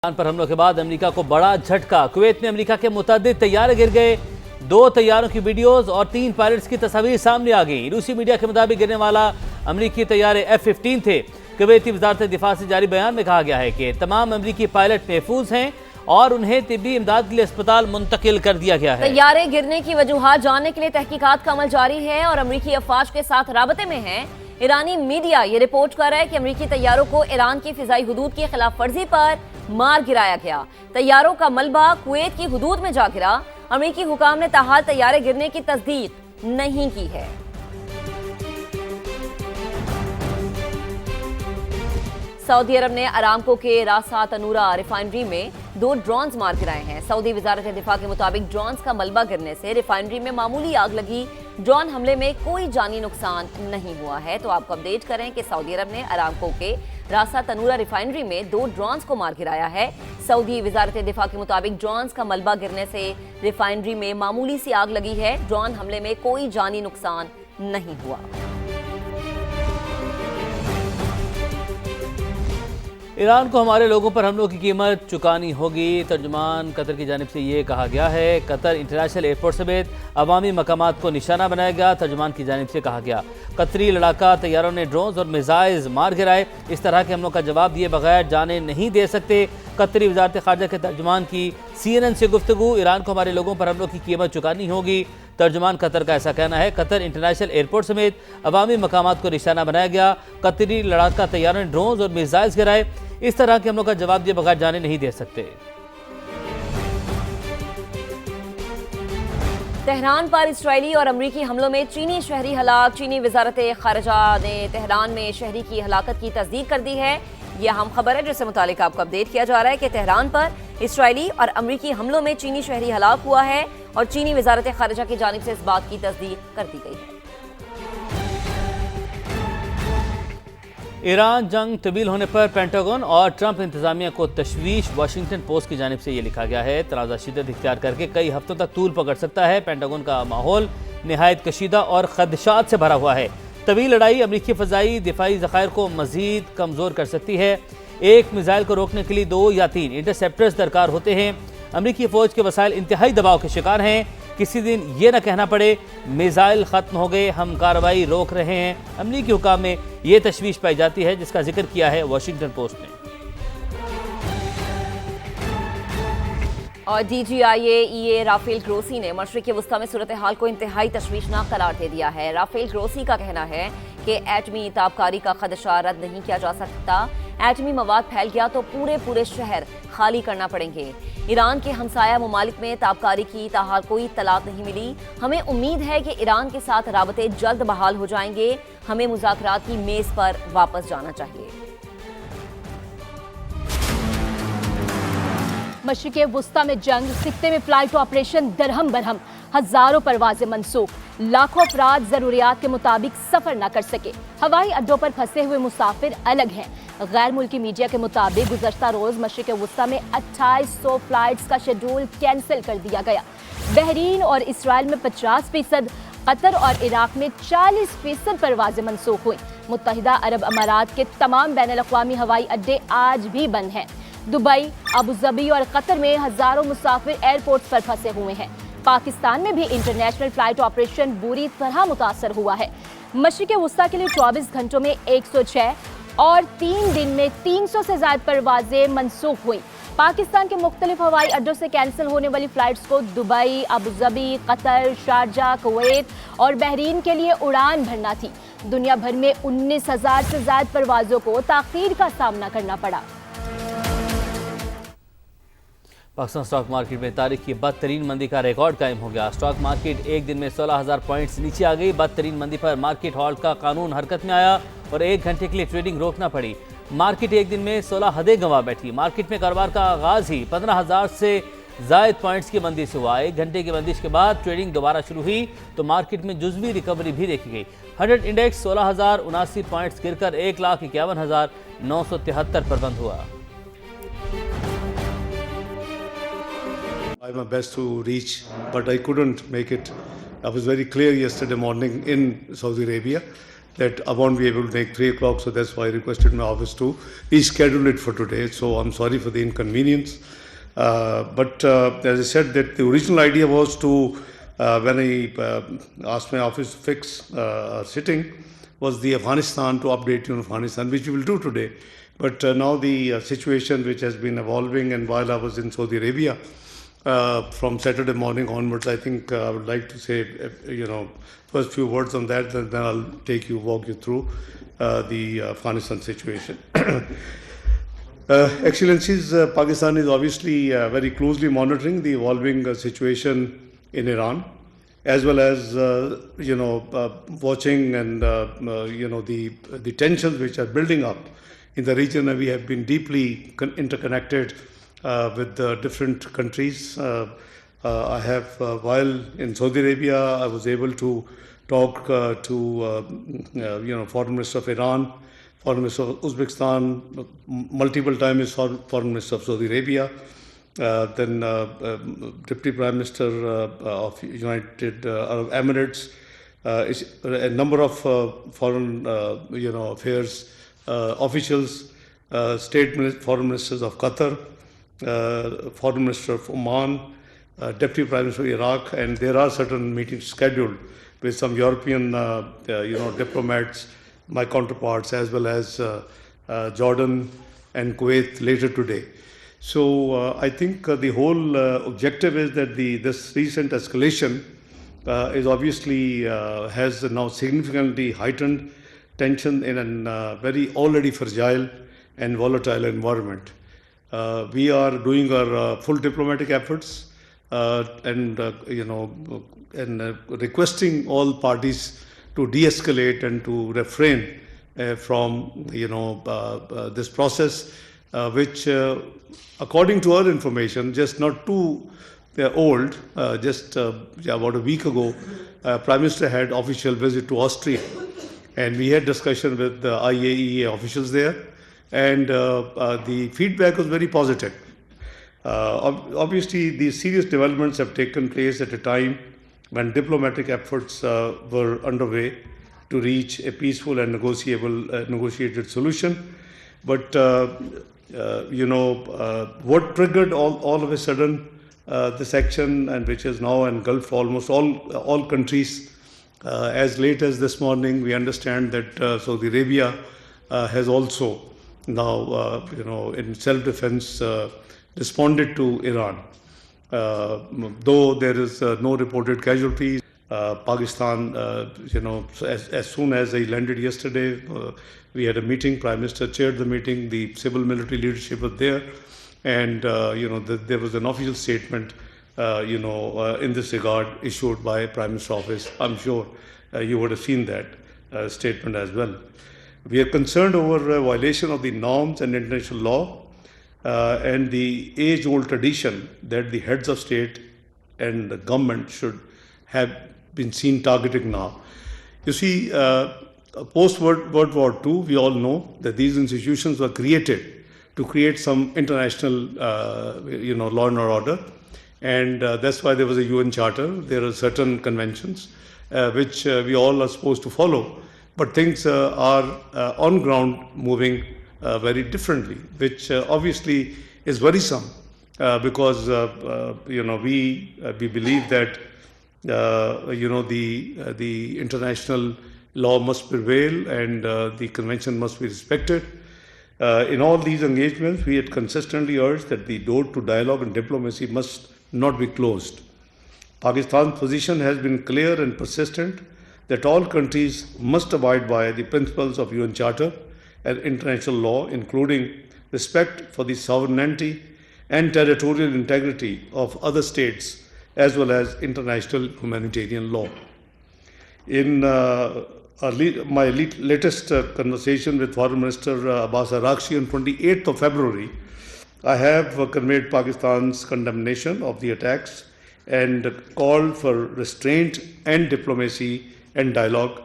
Iran पर हमलों के बाद अमेरिका को बड़ा झटका। कुवैत में अमेरिका के मुतअद्दिद तैयारे गिर गए। 2 तैयारों की वीडियोस और 3 पायलट्स की तस्वीर सामने आ गई। रूसी मीडिया के मुताबिक गिरने वाला अमेरिकी तैयारे F-15 थे। कुवैती वजारत दिफा से जारी बयान में कहा गया है कि तमाम अमेरिकी पायलट महफूज हैं और उन्हें तिब्बी इमदाद के लिए अस्पताल मुंतकिल कर दिया गया है। तैयारे गिरने की वजूहात जानने के लिए तहकीकात का अमल जारी है और अमेरिकी अफवाज के साथ राबते में है। ईरानी मीडिया ये रिपोर्ट कर रहा है कि अमेरिकी तैयारों को ईरान की फिजाई हुदूद की खिलाफ वर्जी पर मार गिराया गया। तैयारों का मलबा कुवैत की हुदूद में जा गिरा। अमेरिकी हुकाम ने ताहाल तैयारे गिरने की तस्दीक नहीं की है। सऊदी अरब ने अरामको के रासा तनूरा रिफाइनरी में 2 ड्रोन्स मार गिराए हैं। सऊदी वजारत दिफा के मुताबिक ड्रोन्स का मलबा गिरने से रिफाइनरी में मामूली आग लगी। ड्रोन हमले में कोई जानी नुकसान नहीं हुआ है। तो आपको अपडेट करें कि सऊदी अरब ने अरामको के रासा तनूरा रिफाइनरी में 2 ड्रोन्स को मार गिराया है। सऊदी वजारत दिफा के मुताबिक ड्रोन्स का मलबा गिरने से रिफाइनरी में मामूली सी आग लगी है। ड्रोन हमले में कोई जानी नुकसान नहीं हुआ। ईरान को हमारे लोगों पर हमलों की कीमत चुकानी होगी। तर्जुमान कतर की जानिब से ये कहा गया है। कतर इंटरनेशनल एयरपोर्ट समेत अवामी मकामात को निशाना बनाया गया। तर्जुमान की जानिब से कहा गया कतरी लड़ाका तैयारों ने ड्रोन्स और मिसाइल्स मार गिराए। इस तरह के हमलों का जवाब दिए बगैर जाने नहीं दे सकते। कतरी वजारत खारजा के तर्जुमान की CNN से गुफ्तगू। ईरान को हमारे लोगों पर हमलों की कीमत चुकानी होगी। तर्जुमान कतर का ऐसा कहना है। कतर इंटरनेशनल एयरपोर्ट समेत अवामी मकामात को निशाना बनाया गया। कतरी लड़ाका तैयारों ने ड्रोन्स और मिसाइल्स गिराए। इस तरह के हमलों का जवाब दिए बगैर जाने नहीं दे सकते। तेहरान पर इस्राएली और अमरीकी हमलों में चीनी शहरी हलाक। चीनी वजारत खारजा ने तेहरान में शहरी की हलाकत की तस्दीक कर दी है। यह अहम खबर है जिससे मुतालिक आपको अपडेट किया जा रहा है कि तेहरान पर इस्राएली और अमरीकी हमलों में चीनी शहरी हलाक हुआ है और चीनी वजारत खारजा की जानिब से इस बात की तस्दीक कर दी गई है। ईरान जंग तवील होने पर पेंटागन और ट्रंप इंतजामिया को तशवीश। वाशिंगटन पोस्ट की जानिब से ये लिखा गया है। तनाज़ा शिद्दत इख्तियार करके कई हफ्तों तक तूल पकड़ सकता है। पेंटागन का माहौल निहायत कशीदा और खदशात से भरा हुआ है। तवील लड़ाई अमरीकी फ़ज़ाई दिफाई ज़खायर को मज़ीद कमज़ोर कर सकती है। एक मिसाइल को रोकने के लिए 2 या 3 इंटरसेप्टर्स दरकार होते हैं। अमरीकी फ़ौज के वसाइल इंतहाई दबाव के शिकार हैं। किसी दिन ये न कहना पड़े मिसाइल ख़त्म हो गए, हम कार्रवाई रोक रहे हैं। अमरीकी हुकाम में ये तशवीश पाई जाती है जिसका जिक्र किया है वाशिंगटन पोस्ट ने। और DGIA राफेल ग्रोसी ने मशरिक़ वस्ता में सूरत हाल को इंतहाई तशवीशनाक करार दे दिया है। राफेल ग्रोसी का कहना है कि एटमी ताबकारी का खदशा रद्द नहीं किया जा सकता। एटमी मवाद फैल गया तो पूरे शहर खाली करना पड़ेंगे। ईरान के हमसाया ममालिक में ताबकारी की ताहाल कोई इत्तलात नहीं मिली। हमें उम्मीद है कि ईरान के साथ राबते जल्द बहाल हो जाएंगे। हमें मुज़ाकरात की मेज़ पर वापस जाना चाहिए। मशरिक़ वुस्ता में जंग, खित्ते में फ्लाइट ऑपरेशन दरहम बरहम, हजारों परवाजें मनसूख, लाखों अफराद जरूरियात के मुताबिक सफर न कर सके। हवाई अड्डों पर फंसे हुए मुसाफिर अलग हैं। गैर मुल्की मीडिया के मुताबिक गुज़श्ता रोज मशरिक़ वुस्ता में 2800 फ्लाइट्स का शेड्यूल कैंसिल कर दिया गया। बहरीन और इसराइल में 50%, कतर और इराक में 40% परवाजें मनसूख हुई। मुत्तहिदा अरब अमारात के तमाम बैनुल-अक़वामी हवाई अड्डे आज भी बंद हैं। दुबई, अबू धाबी और कतर में हजारों मुसाफिर एयरपोर्ट्स पर फंसे हुए हैं। पाकिस्तान में भी इंटरनेशनल फ्लाइट ऑपरेशन बुरी तरह मुतासर हुआ है। मशरिक़ वुस्ता के लिए 24 घंटों में 106 और 3 दिन में 300 से ज्यादा परवाजें मनसूख हुई। पाकिस्तान के मुख्तलिफ हवाई अड्डों से कैंसिल होने वाली फ्लाइट्स को Dubai, Abu Dhabi, Qatar, Sharjah, Kuwait और बहरीन के लिए उड़ान भरना थी। दुनिया भर में 19,000 से ज्यादा परवाजों को ताख़ीर का सामना करना पड़ा। पाकिस्तान स्टॉक मार्केट में तारीख की बदतरीन मंदी का रिकॉर्ड कायम हो गया। स्टॉक मार्केट एक दिन में 16,000 पॉइंट्स नीचे आ गई। बदतरीन मंदी पर मार्केट हॉल्ट का कानून हरकत में आया और 1 घंटे के लिए ट्रेडिंग रोकना पड़ी। मार्केट एक दिन में 16 हदें गंवा बैठी। मार्केट में कारोबार का आगाज ही 15,000 से जायद पॉइंट्स की मंदी से हुआ। 1 घंटे की बंदिश के बाद ट्रेडिंग दोबारा शुरू हुई तो मार्केट में जुज़वी रिकवरी भी देखी गई। 100 इंडेक्स 16,079 पॉइंट्स गिरकर 1,51,973 पर बंद हुआ। I my best to reach, but I couldn't make it. I was very clear yesterday morning in Saudi Arabia that I won't be able to make 3 o'clock, so that's why I requested my office to reschedule it for today. So I'm sorry for the inconvenience. But as I said, that the original idea was to, when I asked my office to fix a sitting, was the Afghanistan, to update you on Afghanistan, which we will do today. But now the situation which has been evolving, and while I was in Saudi Arabia, from Saturday morning onwards, I think I would like to say, first few words on that, and then I'll walk you through the Afghanistan situation. Excellencies, Pakistan is obviously very closely monitoring the evolving situation in Iran, as well as watching and the tensions which are building up in the region. And we have been deeply interconnected with different countries. I have, while in Saudi Arabia, I was able to talk to Foreign Minister of Iran, Foreign Minister of Uzbekistan, multiple times Foreign Minister of Saudi Arabia, then Deputy Prime Minister of United Arab Emirates, a number of foreign affairs officials, foreign ministers of Qatar, Foreign Minister of Oman, Deputy Prime Minister of Iraq, and there are certain meetings scheduled with some European diplomats, my counterparts, as well as Jordan and Kuwait later today. So I think the whole objective is that this recent escalation is obviously has now significantly heightened tension in a very already fragile and volatile environment. We are doing our full diplomatic efforts and requesting all parties to de-escalate and to refrain from this process, which according to our information, just not too old, just about a week ago, Prime Minister had official visit to Austria, and we had discussion with the IAEA officials there, and the feedback was very positive. Obviously, these serious developments have taken place at a time when diplomatic efforts were underway to reach a peaceful and negotiated solution. But what triggered all of a sudden this action, and which is now engulfed almost all countries. As late as this morning, we understand that Saudi Arabia has also now, in self-defense, responded to Iran. Though there is no reported casualties, Pakistan, as soon as I landed yesterday, we had a meeting. Prime Minister chaired the meeting. The civil military leadership was there, and there was an official statement, in this regard issued by Prime Minister's office. I'm sure you would have seen that statement as well. We are concerned over a violation of the norms and international law and the age-old tradition that the heads of state and the government should have been seen targeting now. You see, post-World War II, we all know that these institutions were created to create some international, law and order, and that's why there was a UN Charter. There are certain conventions which we all are supposed to follow, but things are on ground moving very differently, which obviously is worrisome because we believe that the international law must prevail and the convention must be respected. In all these engagements, we had consistently urged that the door to dialogue and diplomacy must not be closed. Pakistan's position has been clear and persistent that all countries must abide by the principles of UN Charter and international law, including respect for the sovereignty and territorial integrity of other states, as well as international humanitarian law. In my latest conversation with Foreign Minister Abbas Araghchi on 28th of February, I have conveyed Pakistan's condemnation of the attacks and called for restraint and diplomacy and dialogue,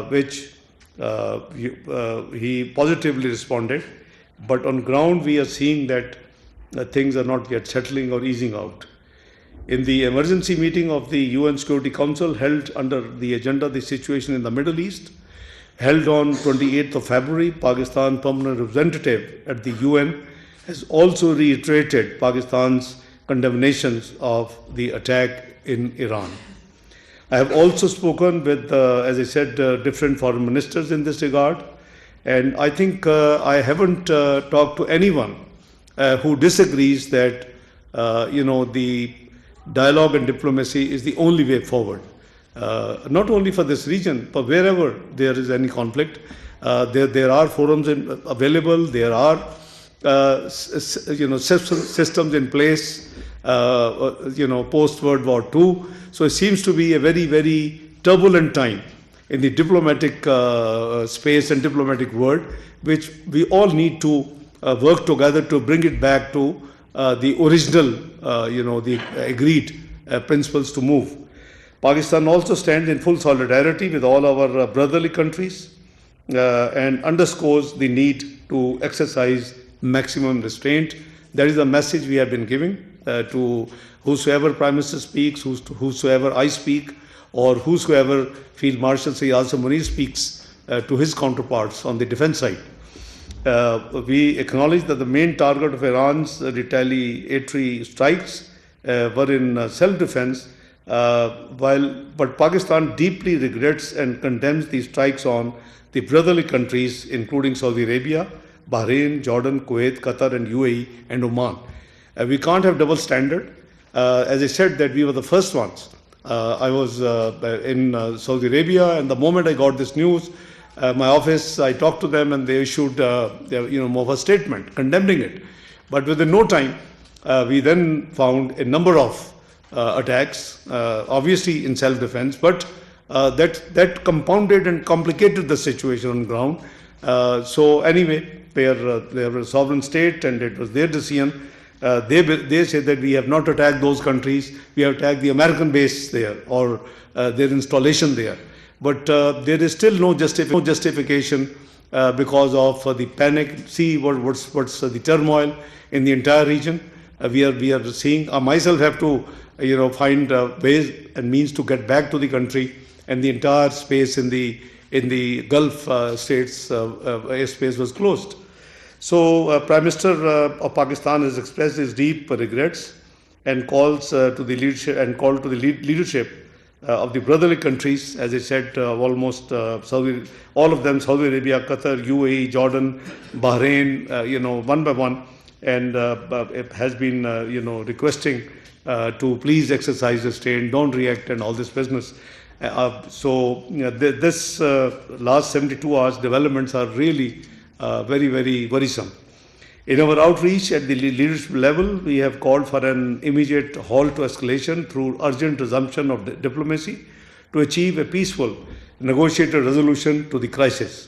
which he positively responded. But on ground, we are seeing that things are not yet settling or easing out. In the emergency meeting of the UN Security Council held under the agenda of the situation in the Middle East, held on 28th of February, Pakistan permanent representative at the UN has also reiterated Pakistan's condemnations of the attack in Iran. I have also spoken with, as I said, different foreign ministers in this regard, and I think I haven't talked to anyone who disagrees that the dialogue and diplomacy is the only way forward. Not only for this region, but wherever there is any conflict, there are forums available. There are systems in place. Post World War II. So it seems to be a very, very turbulent time in the diplomatic space and diplomatic world, which we all need to work together to bring it back to the original, the agreed principles to move. Pakistan also stands in full solidarity with all our brotherly countries and underscores the need to exercise maximum restraint. That is the message we have been giving to whosoever Prime Minister speaks, whosoever I speak, or whosoever Field Marshal Sayyid Munir speaks to his counterparts on the defense side. We acknowledge that the main target of Iran's retaliatory strikes were in self-defense, but Pakistan deeply regrets and condemns these strikes on the brotherly countries, including Saudi Arabia, Bahrain, Jordan, Kuwait, Qatar, and UAE, and Oman. We can't have double standard. As I said, that we were the first ones. I was in Saudi Arabia, and the moment I got this news, my office, I talked to them, and they issued more of a statement condemning it. But within no time, we then found a number of attacks, obviously in self-defense, but that compounded and complicated the situation on ground. So anyway, they are a sovereign state, and it was their decision. They say that we have not attacked those countries, we have attacked the American base there or their installation there. But there is still no justification because of the panic. See what's the turmoil in the entire region. We are seeing. I myself have to find ways and means to get back to the country, and the entire space in the Gulf states airspace was closed. So Prime Minister of Pakistan has expressed his deep regrets and calls to the leadership of the brotherly countries, as I said, almost all of them, Saudi Arabia, Qatar, UAE, Jordan, Bahrain, one by one, and it has been requesting to please exercise restraint, don't react, and all this business. This last 72 hours developments are really very, very worrisome. In our outreach at the leadership level, we have called for an immediate halt to escalation through urgent resumption of diplomacy to achieve a peaceful, negotiated resolution to the crisis.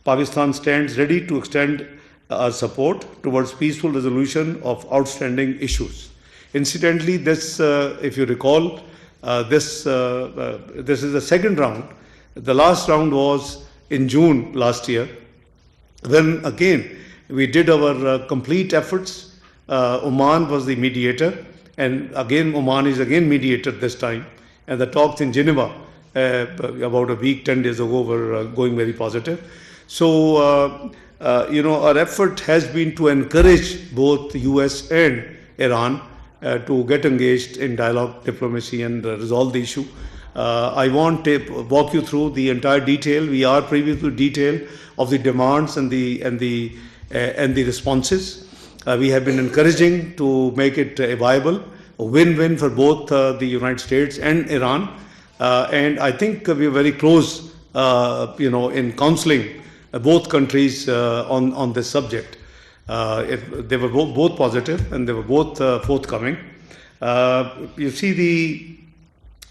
Pakistan stands ready to extend our support towards peaceful resolution of outstanding issues. Incidentally, this, if you recall, this is the second round. The last round was in June last year. Then again, we did our complete efforts. Oman was the mediator, and again Oman is again mediator this time. And the talks in Geneva about a week, 10 days ago were going very positive. So, our effort has been to encourage both the US and Iran to get engaged in dialogue, diplomacy, and resolve the issue. I won't walk you through the entire detail. We are privy to detail of the demands and the responses. We have been encouraging to make it a viable, a win-win for both the United States and Iran. And I think we are very close, in counseling both countries on this subject. They were both positive, and they were both forthcoming. You see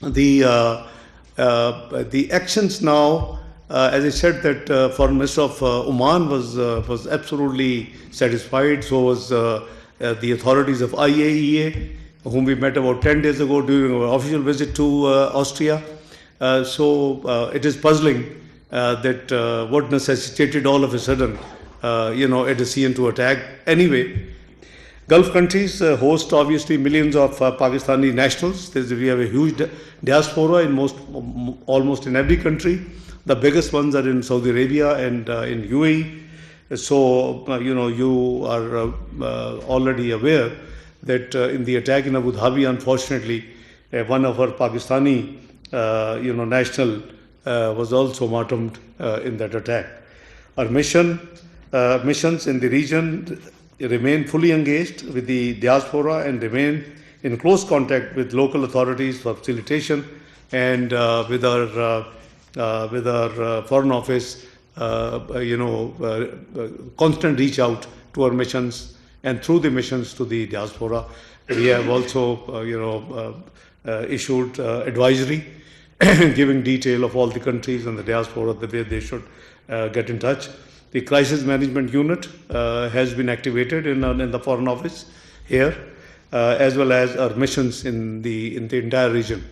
the actions now. As I said, that Foreign Minister of Oman was absolutely satisfied. So was the authorities of IAEA, whom we met about 10 days ago during our official visit to Austria. So it is puzzling that what necessitated all of a sudden, a decision to attack. Anyway, Gulf countries host obviously millions of Pakistani nationals. We have a huge diaspora in almost in every country. The biggest ones are in Saudi Arabia and in UAE. So, you are already aware that in the attack in Abu Dhabi, unfortunately, one of our Pakistani, national was also martyred in that attack. Our missions in the region remain fully engaged with the diaspora and remain in close contact with local authorities for facilitation and with our foreign office, constant reach out to our missions and through the missions to the diaspora. We have also, issued advisory giving detail of all the countries and the diaspora the way they should get in touch. The crisis management unit has been activated in the foreign office here, as well as our missions in the entire region.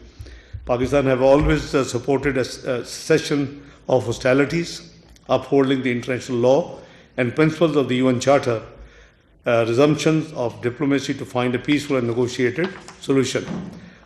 Pakistan have always supported a cessation of hostilities, upholding the international law and principles of the UN Charter, resumptions of diplomacy to find a peaceful and negotiated solution.